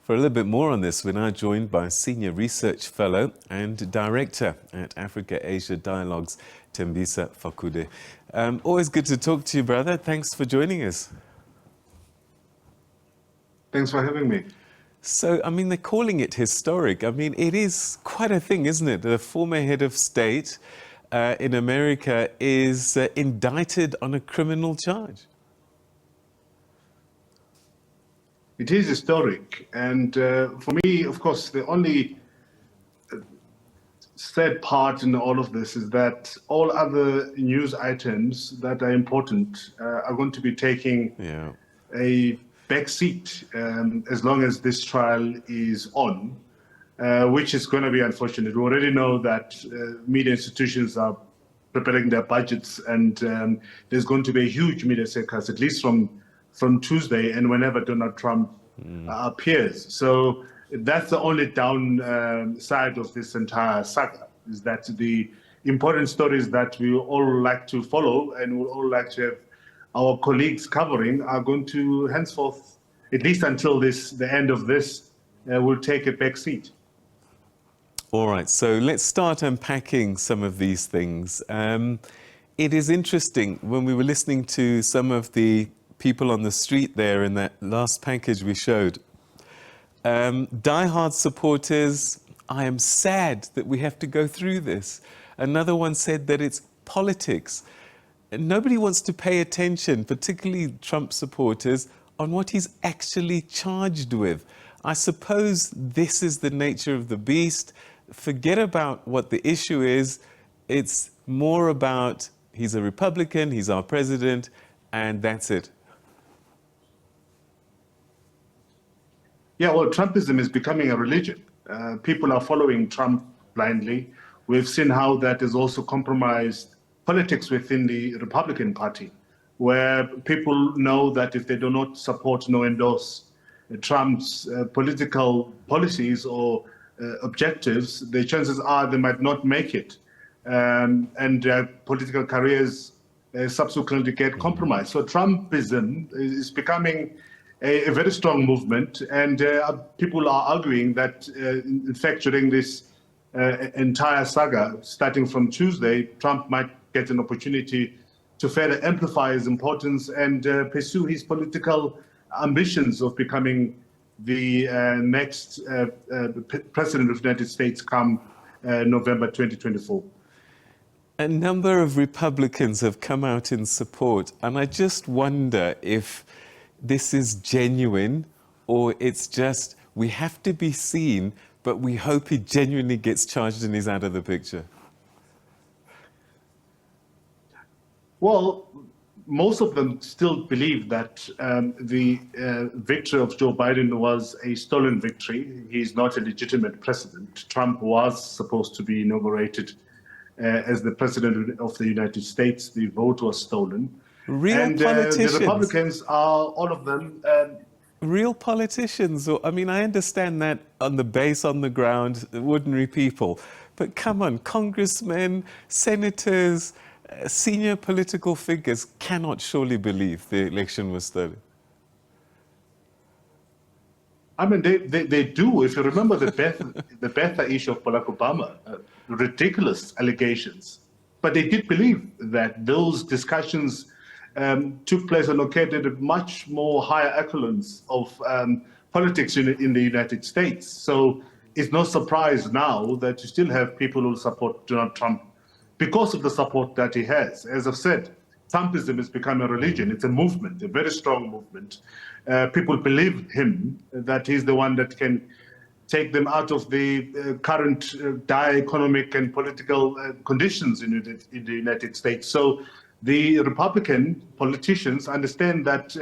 For a little bit more on this, we're now joined by Senior Research Fellow and Director at Africa-Asia Dialogues, Thembisa Fakude. Always good to talk to you, brother. Thanks for joining us. Thanks for having me. So, I mean, they're calling it historic. I mean, it is quite a thing, isn't it? The former head of state in America is indicted on a criminal charge. It is historic, and for me, of course, the only sad part in all of this is that all other news items that are important are going to be taking a back seat as long as this trial is on, which is going to be unfortunate. We already know that media institutions are preparing their budgets, and there's going to be a huge media circus, at least from Tuesday and whenever Donald Trump appears. So that's the only downside of this entire saga, is that the important stories that we all like to follow and we all like to have our colleagues covering are going to henceforth, at least until the end of this, will take a back seat. All right, so let's start unpacking some of these things. It is interesting, when we were listening to some of the people on the street there in that last package we showed, diehard supporters, I am sad that we have to go through this. Another one said that it's politics. And nobody wants to pay attention, particularly Trump supporters, on what he's actually charged with. I suppose this is the nature of the beast. Forget about what the issue is. It's more about he's a Republican, he's our president, and that's it. Yeah, well, Trumpism is becoming a religion. People are following Trump blindly. We've seen how that has also compromised politics within the Republican Party, where people know that if they do not support nor endorse Trump's political policies or objectives, the chances are they might not make it, and their political careers subsequently get compromised. So Trumpism is becoming a very strong movement, and people are arguing that, in fact, during this entire saga, starting from Tuesday, Trump might get an opportunity to further amplify his importance and pursue his political ambitions of becoming the next president of the United States come November 2024. A number of Republicans have come out in support, and I just wonder if this is genuine or it's just we have to be seen, but we hope he genuinely gets charged and he's out of the picture. Well, most of them still believe that the victory of Joe Biden was a stolen victory. He's not a legitimate president. Trump was supposed to be inaugurated as the president of the United States. The vote was stolen. Real politicians. The Republicans are, all of them... Real politicians. I mean, I understand that on the base, on the ground, ordinary people. But come on, congressmen, senators, senior political figures cannot surely believe the election was stolen. I mean, they do. If you remember the Betha issue of Barack Obama, ridiculous allegations. But they did believe that those discussions took place and located at much more higher echelons of politics in the United States. So it's no surprise now that you still have people who support Donald Trump because of the support that he has. As I've said, Trumpism has become a religion. It's a movement, a very strong movement. People believe him, that he's the one that can take them out of the current dire economic and political conditions in the United States. So the Republican politicians understand that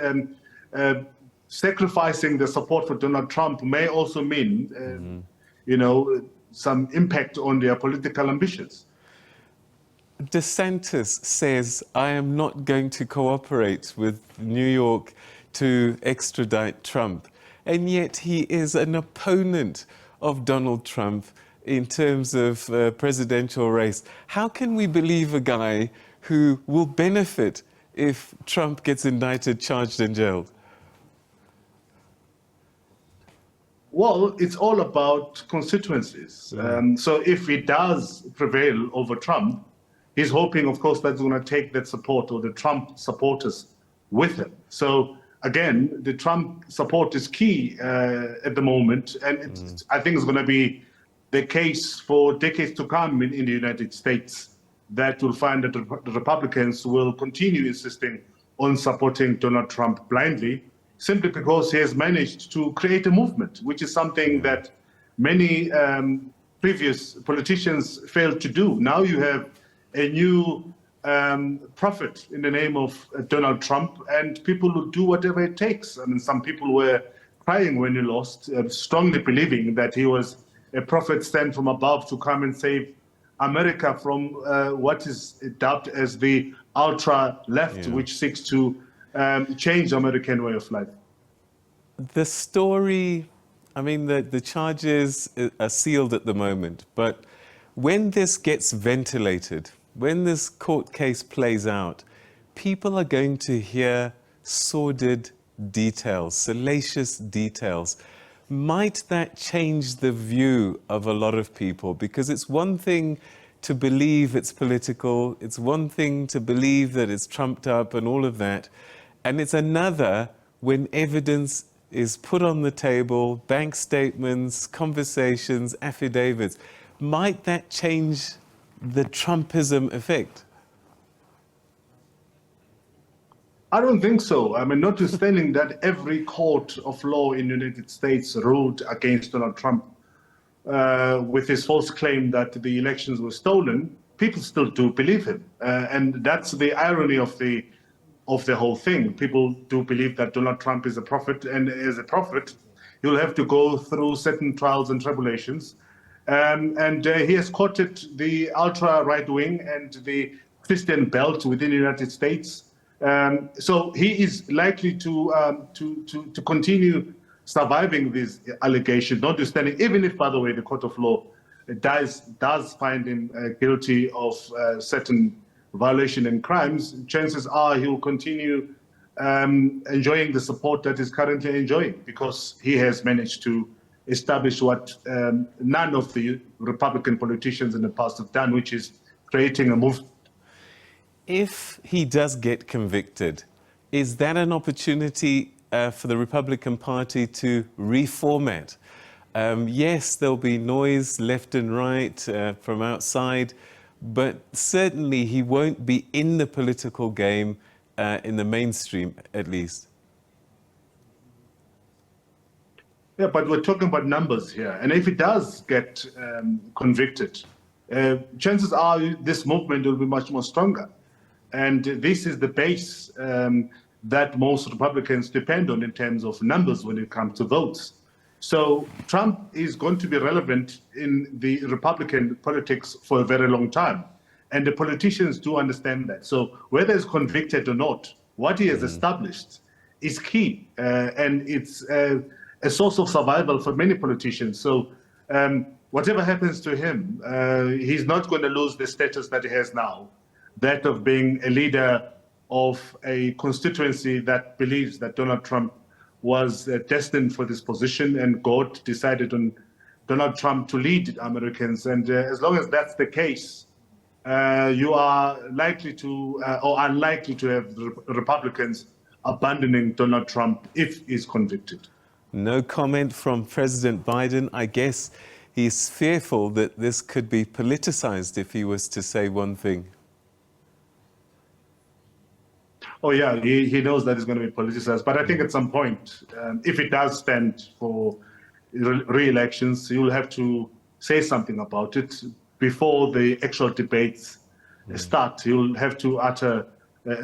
sacrificing the support for Donald Trump may also mean, some impact on their political ambitions. DeSantis says, I am not going to cooperate with New York to extradite Trump. And yet he is an opponent of Donald Trump in terms of presidential race. How can we believe a guy who will benefit if Trump gets indicted, charged and jailed? Well, it's all about constituencies. So if he does prevail over Trump, he's hoping, of course, that's going to take that support or the Trump supporters with him. So again, the Trump support is key at the moment, and I think it's going to be the case for decades to come in the United States, that will find that the Republicans will continue insisting on supporting Donald Trump blindly, simply because he has managed to create a movement, which is something that many previous politicians failed to do. Now you have a new prophet in the name of Donald Trump, and people will do whatever it takes. I mean, some people were crying when he lost, strongly believing that he was a prophet sent from above to come and save America from what is dubbed as the ultra-left, which seeks to change the American way of life. The story, I mean, the charges are sealed at the moment, but when this gets ventilated, when this court case plays out, people are going to hear sordid details, salacious details. Might that change the view of a lot of people? Because it's one thing to believe it's political, it's one thing to believe that it's trumped up and all of that, and it's another when evidence is put on the table, bank statements, conversations, affidavits. Might that change the Trumpism effect? I don't think so. I mean, notwithstanding that every court of law in the United States ruled against Donald Trump with his false claim that the elections were stolen, people still do believe him. And that's the irony of the whole thing. People do believe that Donald Trump is a prophet, and as a prophet, he'll have to go through certain trials and tribulations. And he has courted the ultra right wing and the Christian belt within the United States. So he is likely to continue surviving these allegations, notwithstanding, even if, by the way, the court of law does find him guilty of certain violation and crimes. Chances are he will continue enjoying the support that he's currently enjoying, because he has managed to establish what none of the Republican politicians in the past have done, which is creating a movement. If he does get convicted, is that an opportunity for the Republican Party to reformat? Yes, there'll be noise left and right from outside, but certainly he won't be in the political game in the mainstream, at least. Yeah, but we're talking about numbers here. And if he does get convicted, chances are this movement will be much more stronger. And this is the base that most Republicans depend on in terms of numbers when it comes to votes. So Trump is going to be relevant in the Republican politics for a very long time. And the politicians do understand that. So whether he's convicted or not, what he has established is key. And it's a source of survival for many politicians. So whatever happens to him, he's not going to lose the status that he has now, that of being a leader of a constituency that believes that Donald Trump was destined for this position, and God decided on Donald Trump to lead Americans. And as long as that's the case, you are likely to or unlikely to have the Republicans abandoning Donald Trump if he's convicted. No comment from President Biden. I guess he's fearful that this could be politicized if he was to say one thing. Oh, yeah, he knows that it's going to be politicized. But I think at some point, if it does stand for re-elections, he will have to say something about it before the actual debates start. He will have to utter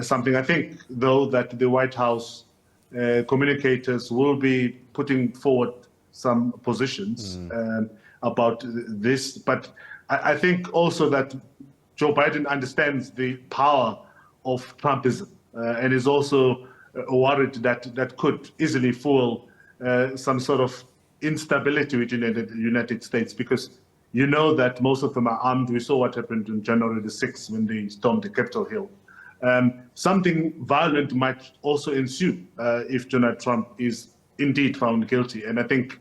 something. I think, though, that the White House communicators will be putting forward some positions about this. But I think also that Joe Biden understands the power of Trumpism. And is also worried that that could easily fuel some sort of instability within the United States, because you know that most of them are armed. We saw what happened on January the 6th when they stormed the Capitol Hill. Something violent might also ensue if Donald Trump is indeed found guilty. And I think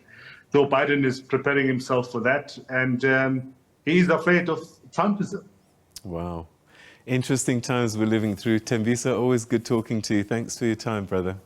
Joe Biden is preparing himself for that, and he's afraid of Trumpism. Wow. Interesting times we're living through. Thembisa, always good talking to you. Thanks for your time, brother.